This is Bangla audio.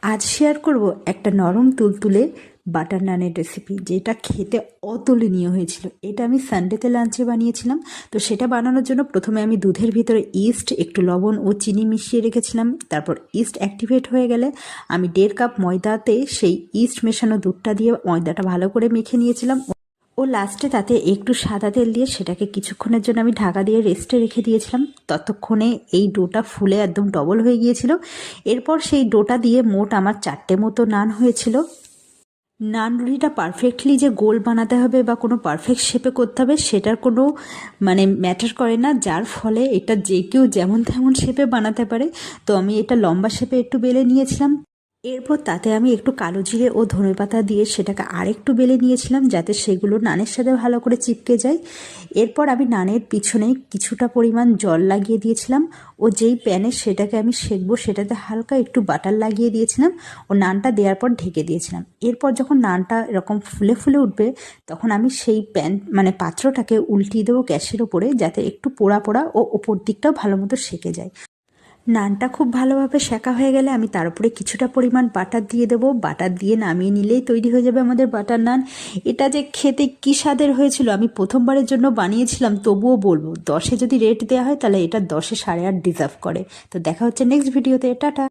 আজ শেয়ার করব একটা নরম তুলতুলে বাটার নানের রেসিপি, যেটা খেতে অতুলনীয় হয়েছিল। এটা আমি সানডেতে লাঞ্চে বানিয়েছিলাম। তো সেটা বানানোর জন্য প্রথমে আমি দুধের ভিতরে ইস্ট, একটু লবণ ও চিনি মিশিয়ে রেখেছিলাম। তারপর ইস্ট অ্যাক্টিভেট হয়ে গেলে আমি 1.5 কাপ ময়দাতে সেই ইস্ট মেশানো দুধটা দিয়ে ময়দাটা ভালো করে মেখে নিয়েছিলাম। ও লাস্টে তাতে একটু সাদা তেল দিয়ে সেটাকে কিছুক্ষণের জন্য আমি ঢাকা দিয়ে রেস্টে রেখে দিয়েছিলাম। ততক্ষণে এই ডোটা ফুলে একদম ডবল হয়ে গিয়েছিল। এরপর সেই ডোটা দিয়ে মোট আমার 4টে মতো নান হয়েছিল। নান রুটিটা পারফেক্টলি যে গোল বানাতে হবে বা কোনো পারফেক্ট শেপে করতে হবে সেটার কোনো ম্যাটার করে না, যার ফলে এটা যে কেউ যেমন তেমন শেপে বানাতে পারে। তো আমি এটা লম্বা শেপে একটু বেলে নিয়েছিলাম। এরপর তাতে আমি একটু কালো জিরে ও ধনেপাতা দিয়ে সেটাকে আরেকটু বেলে নিয়েছিলাম, যাতে সেগুলো নানের সাথে ভালো করে চিপকে যায়। এরপর আমি নানের পিছনে কিছুটা পরিমাণ জল লাগিয়ে দিয়েছিলাম ও যেই প্যানে সেটাকে আমি সেঁকবো সেটাতে হালকা একটু বাটার লাগিয়ে দিয়েছিলাম ও নানটা দেওয়ার পর ঢেকে দিয়েছিলাম। এরপর যখন নানটা এরকম ফুলে ফুলে উঠবে তখন আমি সেই পাত্রটাকে উল্টিয়ে দেবো গ্যাসের ওপরে, যাতে একটু পোড়া পোড়া ও ওপর দিকটাও ভালো মতো সেঁকে যায়। নানটা খুব ভালোভাবে সেঁকা হয়ে গেলে আমি তার উপরে কিছুটা পরিমাণ বাটার দিয়ে দেবো। বাটার দিয়ে নামিয়ে নিলেই তৈরি হয়ে যাবে আমাদের বাটার নান। এটা যে খেতে কী স্বাদের হয়েছিল, আমি প্রথমবারের জন্য বানিয়েছিলাম, তবুও বলবো 10-এ যদি রেট দেওয়া হয় তাহলে এটা 10-এ 8.5 ডিজার্ভ করে। তো দেখা হচ্ছে নেক্সট ভিডিওতে। টাটা।